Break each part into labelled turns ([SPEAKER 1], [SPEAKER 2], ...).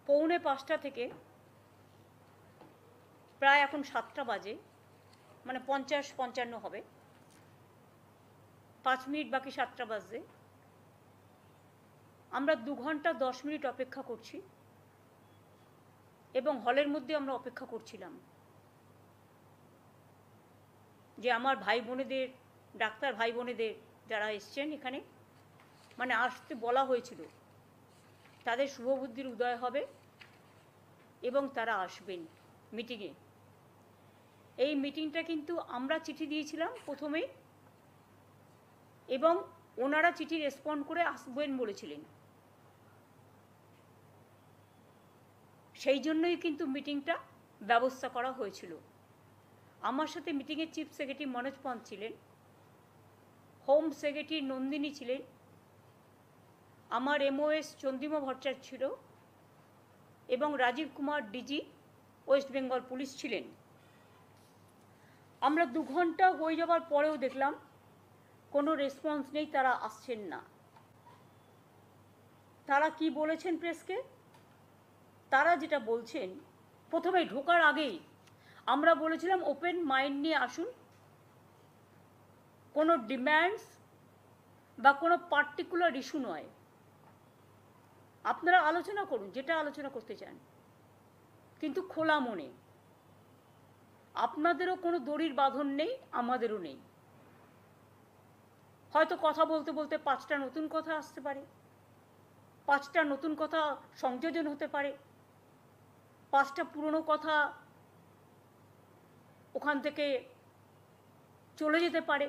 [SPEAKER 1] পৌনে 5টা থেকে প্রায় এখন 7টা বাজে, মানে 50-55 হবে, 5 মিনিট বাকি 7টা বাজে। আমরা 2 ঘন্টা 10 মিনিট অপেক্ষা করছি এবং হলের মধ্যে আমরা অপেক্ষা করছিলাম যে আমার ভাই বোনেদের, ডাক্তার ভাই বোনেদের যারা এসছেন এখানে, মানে আসতে বলা হয়েছিল, তাদের শুভবুদ্ধির উদয় হবে এবং তারা আসবেন মিটিংয়ে। এই মিটিংটা কিন্তু আমরা চিঠি দিয়েছিলাম প্রথমেই এবং ওনারা চিঠি রেসপন্ড করে আসবেন বলেছিলেন। সেই জন্যই কিন্তু মিটিংটা ব্যবস্থা করা হয়েছিল। আমার সাথে মিটিংয়ের চিফ সেক্রেটারি মনোজ পন্থ ছিলেন, হোম সেক্রেটারি নন্দিনী ছিলেন, আমার এমওএস চন্দ্রিমা ভট্টাচার্য ছিল এবং রাজীব কুমার ডিজি ওয়েস্ট বেঙ্গল পুলিশ ছিলেন। আমরা 2 ঘন্টা হয়ে যাওয়ার পরেও দেখলাম কোনো রেসপন্স নেই, তারা আসছেন না। তারা কি বলেছেন প্রেসকে? তারা যেটা বলছেন, প্রথমে ঢোকার আগেই আমরা বলেছিলাম ওপেন মাইন্ড নিয়ে আসুন, কোনো ডিম্যান্ডস বা কোনো পার্টিকুলার ইস্যু নয়, আপনারা আলোচনা করুন যেটা আলোচনা করতে চান, কিন্তু খোলা মনে। আপনাদেরও কোনো দড়ির বাঁধন নেই, আমাদেরও নেই। হয়তো কথা বলতে বলতে 5টা নতুন কথা আসতে পারে, 5টা নতুন কথা সংযোজন হতে পারে, 5টা পুরনো কথা ওখান থেকে চলে যেতে পারে।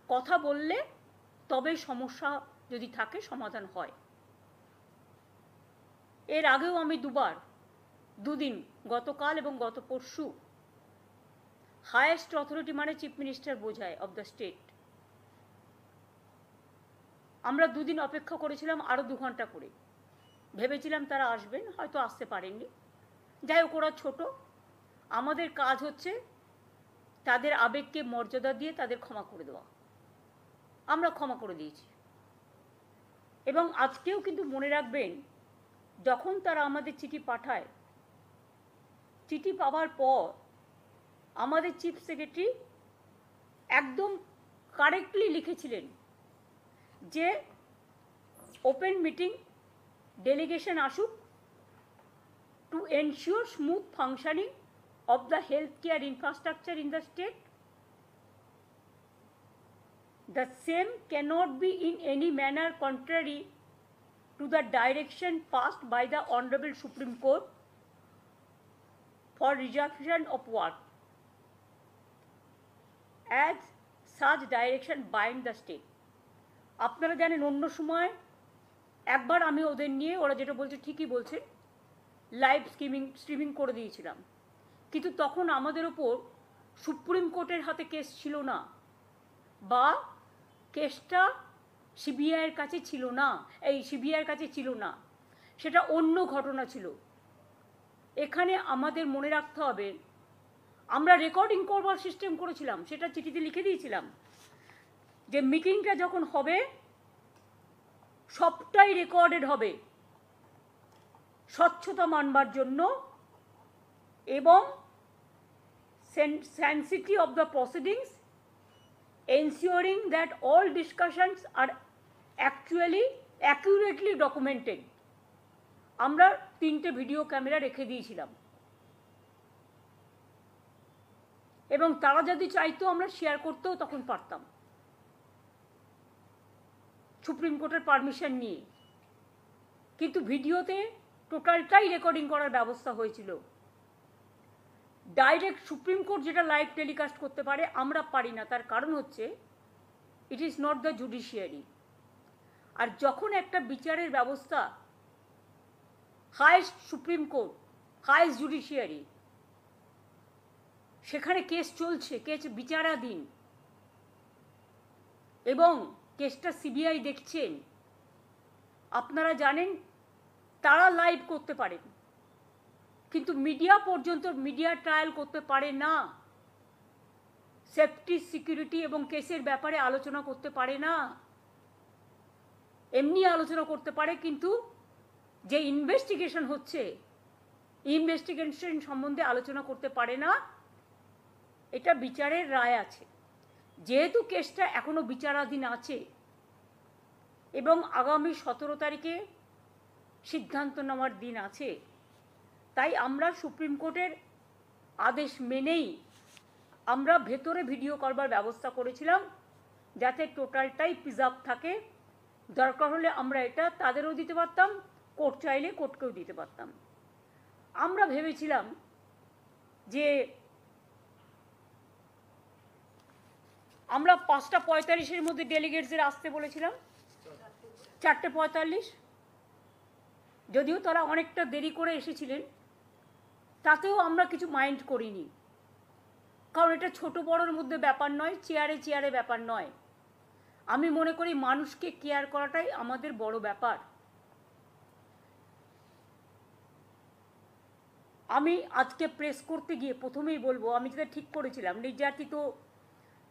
[SPEAKER 1] কথা বললে তবে সমস্যা যদি থাকে সমাধান হয়। এর আগেও আমি 2 দিন, গতকাল এবং গত পরশু, হায়েস্ট অথরিটি মানে চিফ মিনিস্টার বোঝায় অফ দ্য স্টেট, আমরা 2 দিন অপেক্ষা করেছিলাম আরও 2 ঘন্টা করে। ভেবেছিলাম তারা আসবেন, হয়তো আসতে পারেননি। যাই হোক, ওরা ছোট, আমাদের কাজ হচ্ছে তাদের আবেগকে মর্যাদা দিয়ে তাদের ক্ষমা করে দেওয়া। আমরা ক্ষমা করে দিয়েছি এবং আজকেও কিন্তু মনে রাখবেন, যখন তারা আমাদের চিঠি পাঠায়, চিঠি পাওয়ার পর আমাদের চিফ সেক্রেটারি একদম কারেক্টলি লিখেছিলেন যে ওপেন মিটিং ডেলিগেশন আসুক to ensure smooth functioning of the healthcare infrastructure in the state. The same cannot be in any manner contrary to the direction passed by the Honorable Supreme Court for resumption of work, as such direction bind the state. আপনারা জানেন অন্য সময় একবার আমি ওদের নিয়ে, ওরা যেটা বলছে ঠিকই বলছে, লাইভ স্ট্রিমিং করে দিয়েছিলাম, কিন্তু তখন আমাদের ওপর সুপ্রিম কোর্টের হাতে কেস ছিল না, বা কেসটা সিবিআইয়ের কাছে ছিল না, সিবিআইয়ের কাছে ছিল না, সেটা অন্য ঘটনা ছিল। এখানে আমাদের মনে রাখতে হবে, আমরা রেকর্ডিং করবার সিস্টেম করেছিলাম, সেটা চিঠিতে লিখে দিয়েছিলাম যে মিটিংটা যখন হবে সবটাই রেকর্ডেড হবে স্বচ্ছতা মানবার জন্য এবং sanctity of the proceedings, ensuring that all discussions are actually accurately documented. আমরা 3টে ভিডিও ক্যামেরা রেখে দিয়েছিলাম এবং তারা যদি চাইতো আমরা শেয়ার করতেও তখন পারতাম, সুপ্রিম কোর্টের পারমিশন নিয়ে। কিন্তু ভিডিওতে টোটালটাই রেকর্ডিং করার ব্যবস্থা হয়েছিল। ডাইরেক্ট সুপ্রিম কোর্ট যেটা লাইভ টেলিকাস্ট করতে পারে, আমরা পারি না। তার কারণ হচ্ছে it is not the judiciary. আর যখন একটা বিচারের ব্যবস্থা, highest supreme court, highest judiciary, সেখানে কেস চলছে, কেস বিচারাধীন এবং কেসটা সিবিআই দেখছেন, আপনারা জানেন তারা লাইভ করতে পারেন, কিন্তু মিডিয়া পর্যন্ত মিডিয়া ট্রায়াল করতে পারে না, সেফটি, সিকিউরিটি এবং কেসের ব্যাপারে আলোচনা করতে পারে না। এমনি আলোচনা করতে পারে, কিন্তু যে ইনভেস্টিগেশন হচ্ছে, ইনভেস্টিগেশন সম্বন্ধে আলোচনা করতে পারে না, এটা বিচারের রায় আছে। যেহেতু কেসটা এখনো বিচারাধীন আছে এবং আগামী 17 তারিখে সিদ্ধান্ত নেওয়ার দিন আছে, তাই আমরা সুপ্রিম কোর্টের আদেশ মেনেই আমরা ভেতরে ভিডিও করবার ব্যবস্থা করেছিলাম, যাতে টোটালটাই প্রিজার্ভ থাকে। দরকার হলে আমরা এটা তাদেরও দিতে পারতাম, কোর্ট চাইলে কোর্টকেও দিতে পারতাম। আমরা ভেবেছিলাম যে আমরা 5:45-এর মধ্যে ডেলিগেটসদের আসতে বলেছিলাম, 4:45, যদিও তারা অনেকটা দেরি করে এসেছিলেন, তাতেও আমরা কিছু মাইন্ড করিনি, কারণ এটা ছোট বড়োর মধ্যে ব্যাপার নয়, চেয়ারে চেয়ারে ব্যাপার নয়। আমি মনে করি মানুষকে কেয়ার করাটাই আমাদের বড় ব্যাপার। আমি আজকে প্রেস করতে গিয়ে প্রথমেই বলবো, আমি যেটা ঠিক করেছিলাম,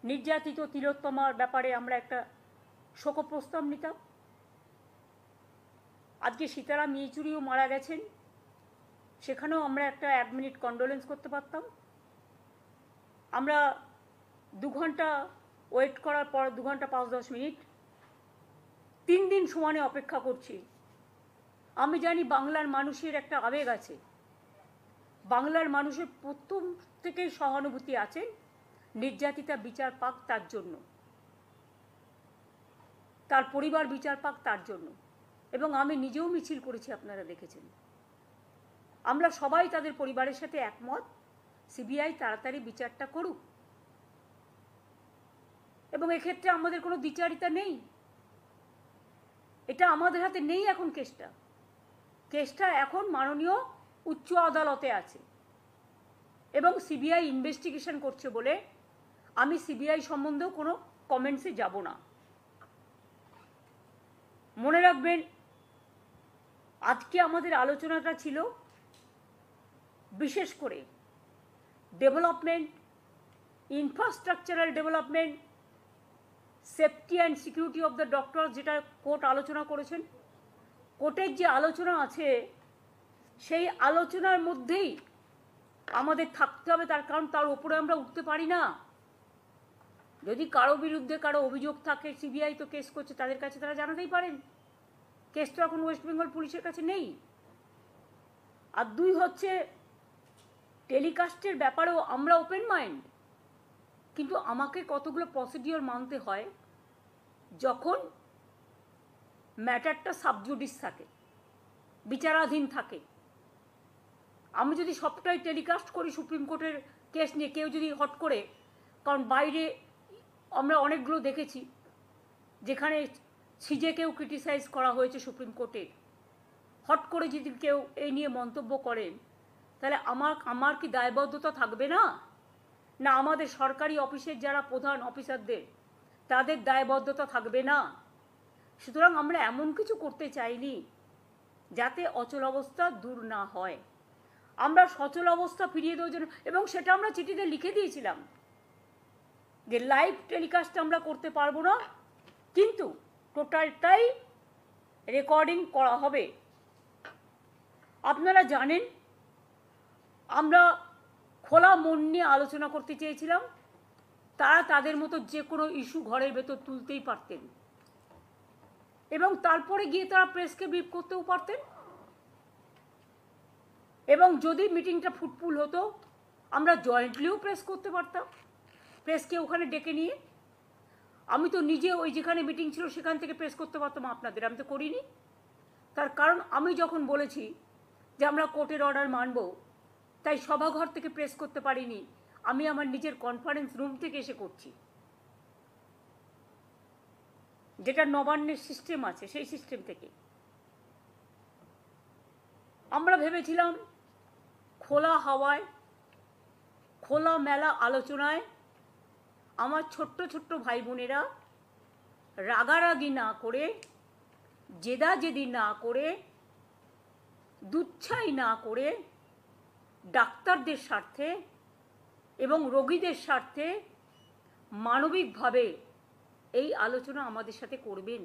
[SPEAKER 1] নির্যাতিত তিলোত্তমার ব্যাপারে আমরা একটা শোক প্রস্তাব নিতাম। আজকে সীতারাম ইয়েচুরিও মারা গেছেন, সেখানেও আমরা একটা 1 মিনিট কন্ডোলেন্স করতে পারতাম। আমরা 2 ঘন্টা ওয়েট করার পর 2 ঘন্টা 5-10 মিনিট 3 দিন সমানে অপেক্ষা করছি। আমি জানি বাংলার মানুষের একটা আবেগ আছে, বাংলার মানুষের প্রথম থেকেই সহানুভূতি আছে, নির্যাতিতা বিচার পাক তার জন্য, তার পরিবার বিচার পাক তার জন্য। এবং আমি নিজেও মিছিল করেছি, আপনারা দেখেছেন। আমরা সবাই তাদের পরিবারের সাথে একমত, সিবিআই তাড়াতাড়ি বিচারটা করুক। এবং এক্ষেত্রে আমাদের কোনো দ্বিচারিতা নেই, এটা আমাদের হাতে নেই এখন। কেসটা এখন মাননীয় উচ্চ আদালতে আছে এবং সিবিআই ইনভেস্টিগেশন করছে বলে আমি সিবিআই সম্বন্ধেও কোনো কমেন্টসে যাব না। মনে রাখবেন, আজকে আমাদের আলোচনাটা ছিল বিশেষ করে development, infrastructural development, safety and security of the doctor, যেটা কোর্ট আলোচনা করেছেন। কোর্টের যে আলোচনা আছে সেই আলোচনার মধ্যেই আমাদের থাকতে হবে, তার কারণ তার উপরে আমরা উঠতে পারি না। যদি কারো বিরুদ্ধে কারো অভিযোগ থাকে, সিবিআই তো কেস করছে, তাদের কাছে তারা জানাতেই পারেন। কেস তো এখন ওয়েস্ট বেঙ্গল পুলিশের কাছে নেই। আর 2 হচ্ছে, টেলিকাস্টের ব্যাপারেও আমরা ওপেন মাইন্ড, কিন্তু আমাকে কতগুলো প্রসিডিওর মানতে হয় যখন ম্যাটারটা সাবজুডিস থাকে, বিচারাধীন থাকে। আমি যদি সবটাই টেলিকাস্ট করি সুপ্রিম কোর্টের কেস নিয়ে, কেউ যদি হট করে, কারণ বাইরে আমরা অনেকগুলো দেখেছি যেখানে সিজেকেও ক্রিটিসাইজ করা হয়েছে সুপ্রিম কোর্টে, হট করে যদি কেউ এই নিয়ে মন্তব্য করেন, তাহলে আমার কি দায়বদ্ধতা থাকবে না? না আমাদের সরকারি অফিসের যারা প্রধান অফিসারদের তাদের দায়বদ্ধতা থাকবে না? সুতরাং আমরা এমন কিছু করতে চাইনি যাতে অচল অবস্থা দূর না হয়। আমরা সচল অবস্থা ফিরিয়ে দেওয়ার জন্য, এবং সেটা আমরা চিঠিতে লিখে দিয়েছিলাম যে লাইভ টেলিকাস্ট আমরা করতে পারবো না, কিন্তু টোটালটাই রেকর্ডিং করা হবে। আপনারা জানেন আমরা খোলা মন নিয়ে আলোচনা করতে চেয়েছিলাম, তারা তাদের মতো যে কোনো ইস্যু ঘরের ভেতর তুলতেই পারতেন এবং তারপরে গিয়ে তারা প্রেসকে ব্রিফ করতেও পারতেন। এবং যদি মিটিংটা ফুটফুল হতো, আমরা জয়েন্টলিও প্রেস করতে পারতাম, প্রেসকে ওখানে ডেকে নিয়ে। আমি তো নিজে ওই যেখানে মিটিং ছিল সেখান থেকে প্রেস করতে পারতাম আপনাদের, আমি তো করিনি। তার কারণ আমি যখন বলেছি যে আমরা কোর্টের অর্ডার মানব, তাই সভাঘর থেকে প্রেস করতে পারিনি, আমি আমার নিজের কনফারেন্স রুম থেকে এসে করছি, যেটা নবান্নের সিস্টেম আছে সেই সিস্টেম থেকে। আমরা ভেবেছিলাম খোলা হাওয়ায়, খোলা মেলা আলোচনায় আমার ছোট্ট ছোট্ট ভাই বোনেরা রাগারাগি না করে, জেদাজেদি না করে, দুচ্ছাই না করে, ডাক্তারদের স্বার্থে এবং রোগীদের স্বার্থে মানবিকভাবে এই আলোচনা আমাদের সাথে করবেন।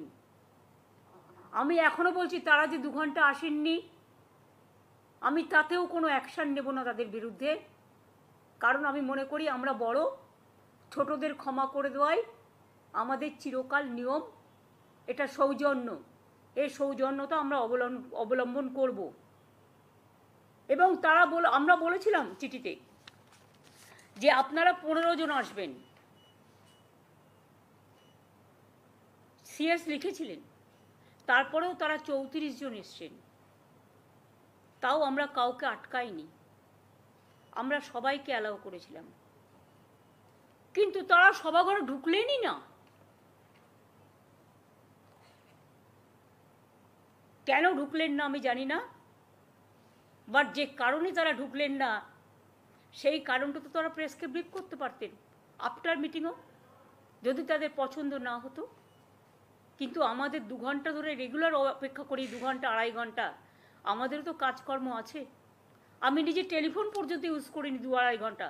[SPEAKER 1] আমি এখনো বলছি তারা যে 2 ঘন্টা আসেননি, আমি তাতেও কোনো অ্যাকশান নেব না তাদের বিরুদ্ধে, কারণ আমি মনে করি আমরা বড়, ছোটদের ক্ষমা করে দেওয়াই আমাদের চিরকাল নিয়ম। এটা সৌজন্য, এই সৌজন্যতা আমরা অবলম্বন করব। এবং তারা আমরা বলেছিলাম চিঠিতে যে আপনারা 15 জন আসবেন, সিএস লিখেছিলেন, তারপরেও তারা 34 জন এসছেন, তাও আমরা কাউকে আটকাইনি, আমরা সবাইকে অ্যালাউ করেছিলাম। কিন্তু তারা সভাঘরে ঢুকলেনই না। কেন ঢুকলেন না আমি জানি না, বাট যে কারণে তারা ঢুকলেন না সেই কারণটা তো তারা প্রেসকে ব্রিফ করতে পারতেন আফটার মিটিংও, যদি তাদের পছন্দ না হতো। কিন্তু আমাদের 2 ঘন্টা ধরে রেগুলার অপেক্ষা করি, 2 ঘন্টা 2.5 ঘন্টা, আমাদেরও তো কাজকর্ম আছে। আমি নিজে টেলিফোন পর্যন্ত ইউজ করিনি 2-2.5 ঘন্টা।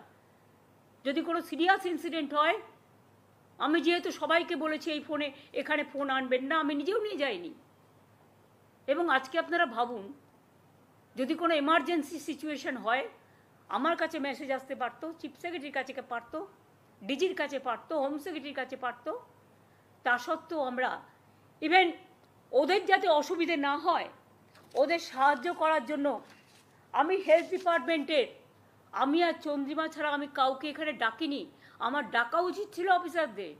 [SPEAKER 1] যদি কোনো সিরিয়াস ইনসিডেন্ট হয়, আমি যেহেতু সবাইকে বলেছি এই ফোনে, এখানে ফোন আনবেন না, আমি নিজেও নিয়ে যাইনি। এবং আজকে আপনারা ভাবুন, যদি কোনো এমার্জেন্সি সিচুয়েশন হয়, আমার কাছে মেসেজ আসতে পারতো, চিফ সেক্রেটারির কাছে পারতো, ডিজির কাছে পারতো, হোম সেক্রেটারির কাছে পারতো। তা সত্ত্বেও আমরা ইভেন ওদের যাতে অসুবিধে না হয়, ওদের সাহায্য করার জন্য আমি হেলথ ডিপার্টমেন্টের, আমি আর চন্দ্রিমা ছাড়া আমি কাউকে এখানে ডাকিনি। আমার ডাকা উচিত ছিল অফিসারদের,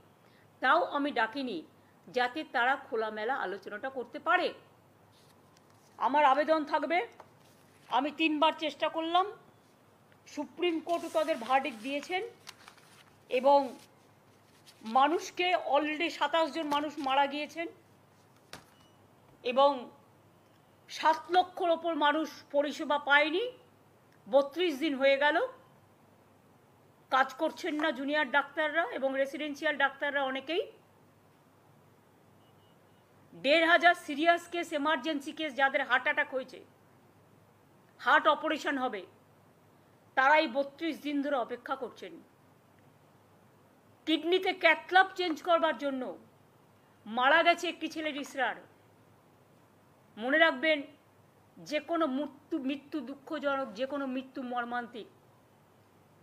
[SPEAKER 1] তাও আমি ডাকিনি, যাতে তারা খোলামেলা আলোচনাটা করতে পারে। আমার আবেদন থাকবে, আমি 3 বার চেষ্টা করলাম, সুপ্রিম কোর্টও তাদের ভার্ডিক্ট দিয়েছেন, এবং মানুষকে অলরেডি 27 জন মানুষ মারা গিয়েছেন, এবং 7 লক্ষর ওপর মানুষ পরিষেবা পায়নি। 32 দিন হয়ে গেল, কাজ করছেন না জুনিয়র ডাক্তাররা এবং রেসিডেন্সিয়াল ডাক্তাররা অনেকেই। 1500 সিরিয়াস কেস, এমার্জেন্সি কেস, যাদের হার্ট অ্যাটাক হয়েছে, হার্ট অপারেশন হবে, তারাই 32 দিন ধরে অপেক্ষা করছেন। কিডনিতে ক্যাথল্যাব চেঞ্জ করবার জন্য মারা গেছে একটি ছেলে রিসরার। মনে রাখবেন, যে কোনো মৃত্যু দুঃখজনক, যে কোনো মৃত্যু মর্মান্তিক,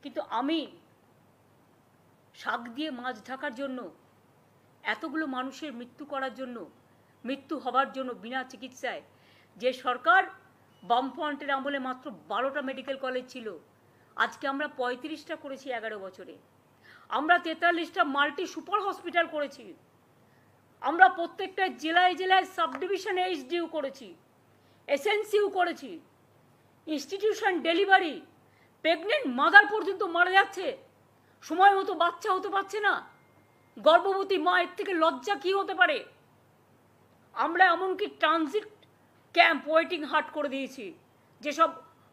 [SPEAKER 1] কিন্তু আমি শাক দিয়ে মাছ ঢাকার জন্য, এতগুলো মানুষের মৃত্যু করার জন্য, মৃত্যু হবার জন্য বিনা চিকিৎসায়, যে সরকার বামফ্রন্টের আমলে মাত্র 12টা মেডিকেল কলেজ ছিল, আজকে আমরা 35টা করেছি 11 বছরে। আমরা 43টা মাল্টি সুপার হসপিটাল করেছি। আমরা প্রত্যেকটা জেলায় জেলায় সাব ডিভিশন এইচডিইউ করেছি, এসএনসিইউ করেছি, ইনস্টিটিউশন ডেলিভারি, প্রেগনেন্ট মাদার পর্যন্ত মারা যাচ্ছে, সময় মতো বাচ্চা হতে পারছে না, গর্ভবতী মা, এর থেকে লজ্জা কী হতে পারে? আমরা এমনকি ট্রানজিট ক্যাম্প, ওয়েটিং হাট করে দিয়েছি, যেসব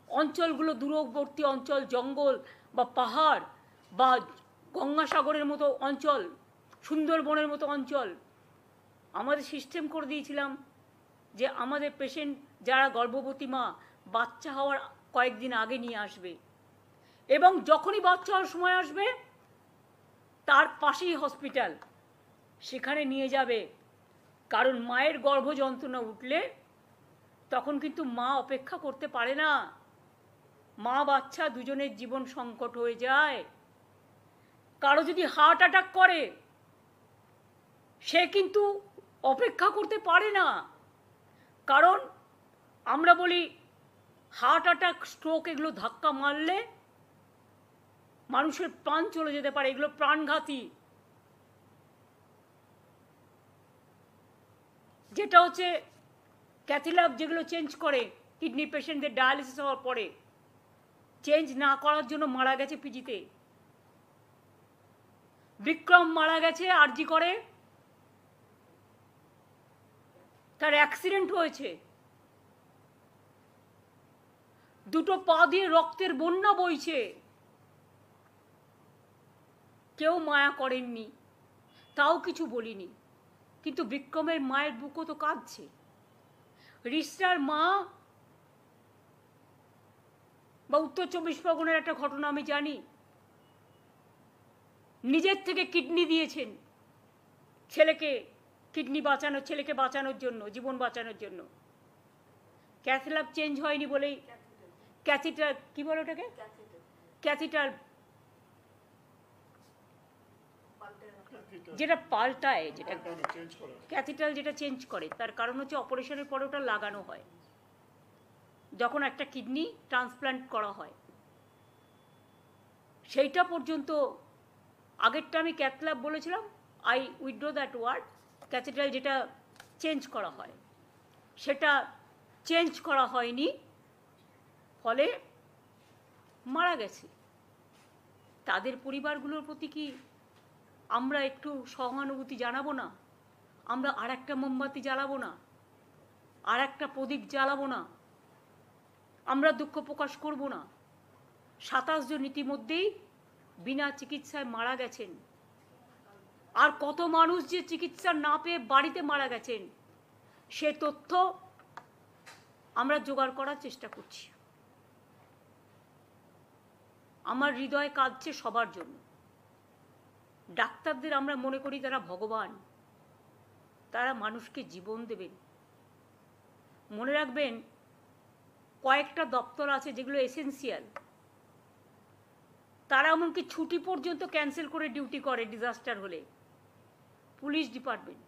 [SPEAKER 1] অঞ্চলগুলো দূরবর্তী অঞ্চল, জঙ্গল বা পাহাড় বা গঙ্গাসাগরের মতো অঞ্চল, সুন্দরবনের মতো অঞ্চল, আমাদের সিস্টেম করে দিয়েছিলাম যে আমাদের পেশেন্ট যারা গর্ভবতী মা, বাচ্চা হওয়ার কয়েকদিন আগে নিয়ে আসবে, এবং যখনই বাচ্চা হওয়ার সময় আসবে তার পাশেই হসপিটাল, সেখানে নিয়ে যাবে। কারণ মায়ের গর্ভ যন্ত্রণা উঠলে তখন কিন্তু মা অপেক্ষা করতে পারে না, মা বাচ্চা দুজনের জীবন সংকট হয়ে যায়। কারো যদি হার্ট অ্যাটাক করে, সে কিন্তু অপেক্ষা করতে পারে না। কারণ আমরা বলি হার্ট অ্যাটাক, স্ট্রোক, এগুলো ধাক্কা মারলে মানুষের প্রাণ চলে যেতে পারে, এগুলো প্রাণঘাতী। যেটা হচ্ছে ক্যাথল্যাব, যেগুলো চেঞ্জ করে কিডনি পেশেন্টদের ডায়ালিসিস হওয়ার পরে, চেঞ্জ না করার জন্য মারা গেছে পিজিতে। বিক্রম মারা গেছে আরজি করে, তার অ্যাক্সিডেন্ট হয়েছে, 2টো পা দিয়ে রক্তের বন্যা বইছে, কেউ মায়া করেননি, তাও কিছু বলিনি। কিন্তু বিক্রমের মায়ের বুকও তো কাঁদছে। রিস্টার মা বা উত্তর 24 পরগনার একটা ঘটনা আমি জানি, নিজের থেকে কিডনি দিয়েছেন ছেলেকে কিডনি বাঁচানোর, ছেলেকে বাঁচানোর জন্য, জীবন বাঁচানোর জন্য। ক্যাথল্যাব চেঞ্জ হয়নি বলেই ক্যাথিটার, কি বলে ওটাকে, ক্যাথিটার যেটা পাল্টায়, যেটা ক্যাথিটাল যেটা চেঞ্জ করে, তার কারণ হচ্ছে অপারেশনের পরে ওটা লাগানো হয় যখন একটা কিডনি ট্রান্সপ্লান্ট করা হয়। সেইটা পর্যন্ত আগেরটা আমি ক্যাথল্যাব বলেছিলাম, আই উইথড্র দ্যাট ওয়ার্ড। ক্যাথিটাল যেটা চেঞ্জ করা হয় সেটা চেঞ্জ করা হয়নি, ফলে মারা গেছে। তাদের পরিবারগুলোর প্রতি কি আমরা একটু সহানুভূতি জানাবো না? আমরা আর একটা মোমবাতি জ্বালাবো না? আর একটা প্রদীপ জ্বালাবো না? আমরা দুঃখ প্রকাশ করব না? 27 জন ইতিমধ্যেই বিনা চিকিৎসায় মারা গেছেন। আর কত মানুষ যে চিকিৎসা না পেয়ে বাড়িতে মারা গেছেন সে তথ্য আমরা জোগাড় করার চেষ্টা করছি। আমার হৃদয় কাঁদছে সবার জন্য। ডাক্তারদের আমরা মনে করি তারা ভগবান, তারা মানুষকে জীবন দেবেন। মনে রাখবেন, কয়েকটা দপ্তর আছে যেগুলো এসেন্সিয়াল, তারা এমনকি ছুটি পর্যন্ত ক্যান্সেল করে ডিউটি করে ডিজাস্টার হলে। পুলিশ ডিপার্টমেন্ট,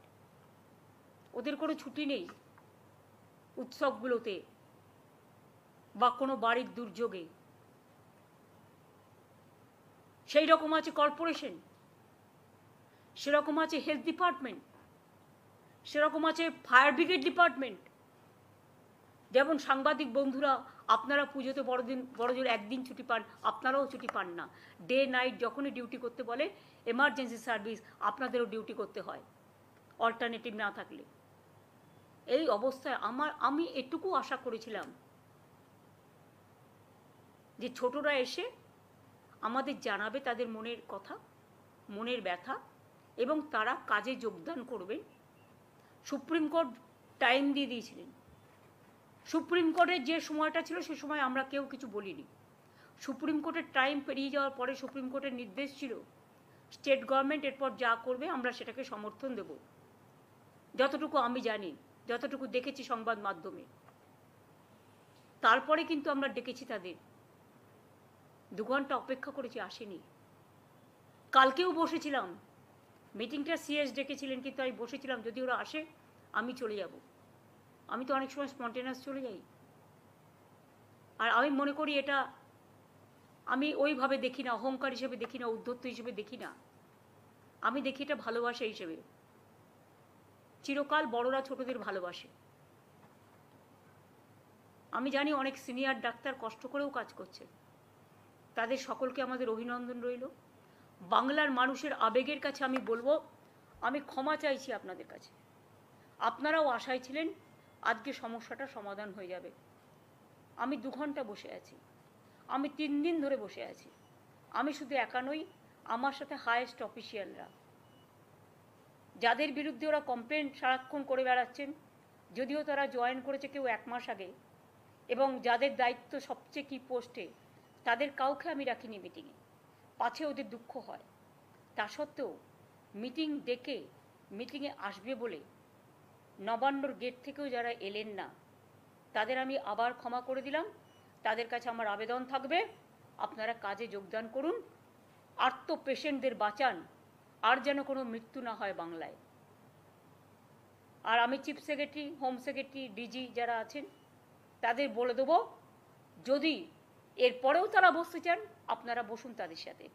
[SPEAKER 1] ওদের কোনো ছুটি নেই উৎসবগুলোতে বা কোনো বাড়ির দুর্যোগে। সেই রকম আছে কর্পোরেশন, সেরকম আছে হেলথ ডিপার্টমেন্ট, সেরকম আছে ফায়ার ব্রিগেড ডিপার্টমেন্ট। যেমন সাংবাদিক বন্ধুরা, আপনারা পুজোতে বড়জোর একদিন ছুটি পান, আপনারাও ছুটি পান না। ডে নাইট যখনই ডিউটি করতে বলে এমার্জেন্সি সার্ভিস, আপনাদেরও ডিউটি করতে হয় অল্টারনেটিভ না থাকলে। এই অবস্থায় আমি এটুকু আশা করেছিলাম যে ছোটরা এসে আমাদের জানাবে তাদের মনের কথা, মনের ব্যথা, এবং তারা কাজে যোগদান করবেন। সুপ্রিম কোর্ট টাইম দিয়ে দিয়েছিলেন। সুপ্রিম কোর্টের যে সময়টা ছিল সে সময় আমরা কেউ কিছু বলিনি। সুপ্রিম কোর্টের টাইম পেরিয়ে যাওয়ার পরে সুপ্রিম কোর্টের নির্দেশ ছিল স্টেট গভর্নমেন্ট এরপর যা করবে আমরা সেটাকে সমর্থন দেব। যতটুকু আমি জানি, যতটুকু দেখেছি সংবাদ মাধ্যমে। তারপরে কিন্তু আমরা ডেকেছি তাদের, 2 ঘন্টা অপেক্ষা করেছি, আসেনি। কালকেও বসেছিলাম, মিটিংটা সিএস ডেকেছিলেন, কিন্তু আমি বসেছিলাম যদি ওরা আসে আমি চলে যাব। আমি তো অনেক সময় স্পন্টেনাস চলে যাই। আর আমি মনে করি এটা আমি ওইভাবে দেখি না, অহংকার হিসেবে দেখি না, উদ্ধত্ত হিসেবে দেখি না। আমি দেখি এটা ভালোবাসা হিসেবে। চিরকাল বড়রা ছোটদের ভালোবাসে। আমি জানি অনেক সিনিয়র ডাক্তার কষ্ট করেও কাজ করছে, তাদের সকলকে আমাদের অভিনন্দন রইল। বাংলার মানুষের আবেগের কাছে আমি বলবো, আমি ক্ষমা চাইছি আপনাদের কাছে। আপনারাও আশায় ছিলেন আজকে সমস্যাটা সমাধান হয়ে যাবে। আমি 2 ঘন্টা বসে আছি, আমি 3 দিন ধরে বসে আছি। আমি শুধু একা নই, আমার সাথে হায়েস্ট অফিসিয়ালরা, যাদের বিরুদ্ধে ওরা কমপ্লেন সারাক্ষণ করে বেড়াচ্ছেন, যদিও তারা জয়েন করেছে কেউ 1 মাস আগে, এবং যাদের দায়িত্ব সবচেয়ে কি পোস্টে, তাদের কাউকে আমি রাখিনি মিটিংয়ে, পাছে ওদের দুঃখ হয়। তা সত্ত্বেও মিটিং ডেকে মিটিংয়ে আসবে বলে নবান্নর গেট থেকেও যারা এলেন না, তাদের আমি আবার ক্ষমা করে দিলাম। তাদের কাছে আমার আবেদন থাকবে, আপনারা কাজে যোগদান করুন, আর্ত পেশেন্টদের বাঁচান, আর যেন কোনো মৃত্যু না হয় বাংলায়। আর আমি chief secretary, home secretary, DG যারা আছেন তাদের বলে দেবো, যদি এরপরেও তারা বসতে চান আপনারা বসুন তাদের সাথে।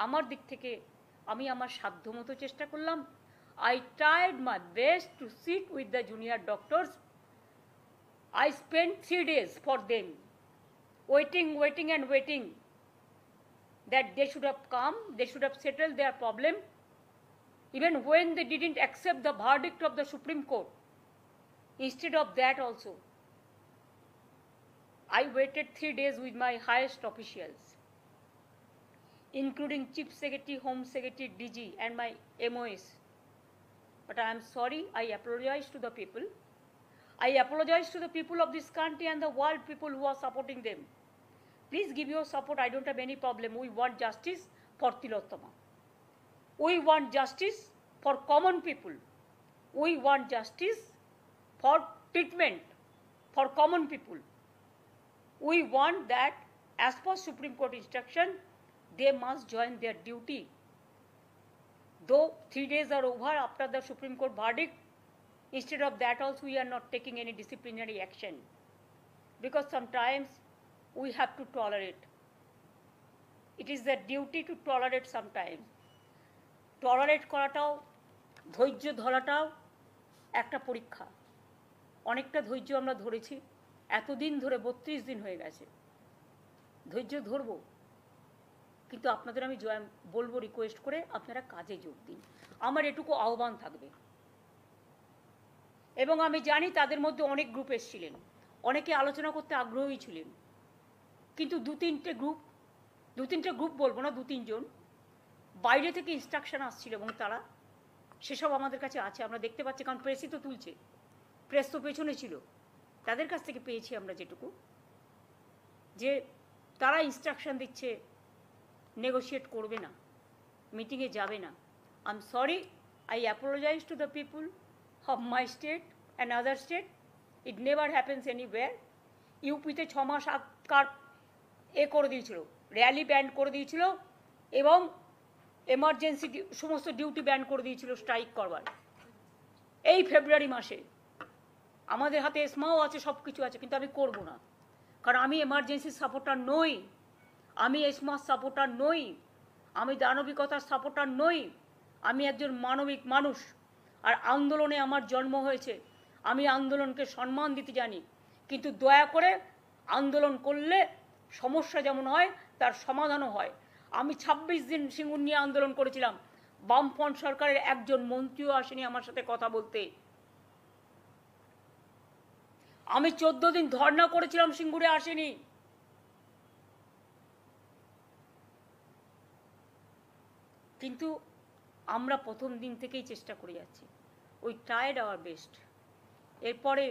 [SPEAKER 1] আমার দিক থেকে আমি আমার সাধ্যমতো চেষ্টা করলাম। I tried my best to sit with the junior doctors. I spent 3 days for them, waiting and waiting that they should have come, they should have settled their problem. Even when they didn't accept the verdict of the Supreme Court, instead of that also, I waited 3 days with my highest officials, including Chief Secretary, Home Secretary, DG, and my MOS. But I am sorry, I apologize to the people. I apologize to the people of this country and the world people who are supporting them. Please give your support, I don't have any problem. We want justice for Tilottama. We want justice for common people. We want justice for treatment for common people. We want that as per Supreme Court instruction, they must join their duty. Though 3 days are over after the Supreme Court verdict, instead of that also we are not taking any disciplinary action, because sometimes we have to tolerate. It is their duty to tolerate sometimes. Tolerate করাটাও, ধৈর্য ধরাটাও একটা পরীক্ষা। অনেকটা ধৈর্য আমরা ধরেছি, এতদিন ধরে 32 দিন হয়ে গেছে, ধৈর্য ধরব। কিন্তু আপনাদের আমি বলবো রিকোয়েস্ট করে আপনারা কাজে যোগ দিন, আমার এটুকু আহ্বান থাকবে। এবং আমি জানি তাদের মধ্যে অনেক গ্রুপ এসেছিলেন, অনেকে আলোচনা করতে আগ্রহী ছিলেন, কিন্তু দু তিনটে গ্রুপ বলবো না, 2-3 জন বাইরে থেকে ইনস্ট্রাকশন আসছিল এবং তারা সেসব আমাদের কাছে আছে, আমরা দেখতে পাচ্ছি, কারণ প্রেসই তো তুলছে, প্রেস তো পেছনে ছিল, তাদের কাছ থেকে পেয়েছি আমরা যেটুকু, যে তারা ইনস্ট্রাকশন দিচ্ছে নেগোশিয়েট করবে না, মিটিংয়ে যাবে না। I am sorry, I apologize to the people of my state and other state, it never happens anywhere. ইউপিতে 6 মাস আগকার করে দিয়েছিল, র্যালি ব্যান করে দিয়েছিল এবং এমার্জেন্সি সমস্ত ডিউটি ব্যান করে দিয়েছিল স্ট্রাইক করবার। এই ফেব্রুয়ারি মাসে আমাদের হাতে এসমাও আছে, সব কিছু আছে, কিন্তু আমি করব না, কারণ আমি এমার্জেন্সির সাপোর্টার নই, আমি এসমার সাপোর্টার নই, আমি দানবিকতার সাপোর্টার নই, আমি একজন মানবিক মানুষ, আর আন্দোলনে আমার জন্ম হয়েছে, আমি আন্দোলনকে সম্মান দিতে জানি, কিন্তু দয়া করে আন্দোলন করলে সমস্যা যেমন হয় তার সমাধানও হয়। আমি 26 দিন সিঙ্গুর নিয়ে আন্দোলন করেছিলাম, বামফ্রন্ট সরকারের একজন মন্ত্রীও আসেনি আমার সাথে কথা বলতে। আমি 14 দিন ধর্ণা করেছিলাম, সিঙ্গুরে আসেনি। কিন্তু আমরা প্রথম দিন থেকেই চেষ্টা করে যাচ্ছি, উই ট্রাইড আওয়ার বেস্ট। এরপরে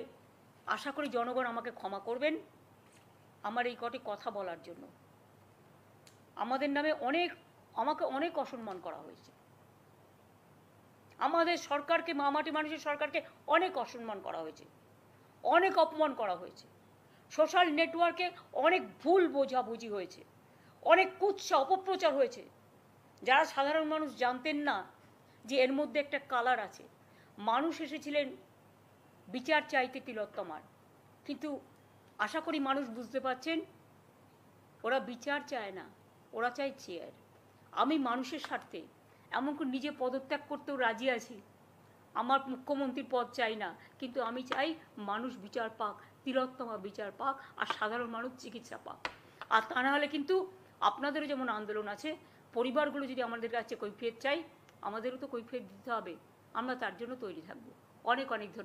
[SPEAKER 1] আশা করি জনগণ আমাকে ক্ষমা করবেন আমার এই কটি কথা বলার জন্য। আমাদের নামে আমাকে অনেক অসম্মান করা হয়েছে, আমাদের সরকারকে, মামাটি মানুষের সরকারকে অনেক অসম্মান করা হয়েছে, অনেক অপমান করা হয়েছে, সোশ্যাল নেটওয়ার্কে অনেক ভুল বোঝাবুঝি হয়েছে, অনেক কুৎসা অপপ্রচার হয়েছে, যারা সাধারণ মানুষ জানতেন না যে এর মধ্যে একটা কালার আছে। মানুষ এসেছিলেন বিচার চাইতে তিলোত্তমার, কিন্তু আশা করি মানুষ বুঝতে পারছেন ওরা বিচার চায় না, ওরা চায় চেয়ার। আমি মানুষের স্বার্থে এমনকি নিজে পদত্যাগ করতেও রাজি আছি, আমার মুখ্যমন্ত্রীর পদ চাই না, কিন্তু আমি চাই মানুষ বিচার পাক, তিলোত্তমা বিচার পাক, আর সাধারণ মানুষ চিকিৎসা পাক। আর তা না হলে কিন্তু আপনাদেরও যেমন আন্দোলন আছে, পরিবারগুলো যদি আমাদের কাছে কৈফিয়ত চাই, আমাদেরও তো কৈফিয়ত দিতে হবে, আমরা তার জন্য তৈরি থাকবো। অনেক অনেক ধন্যবাদ।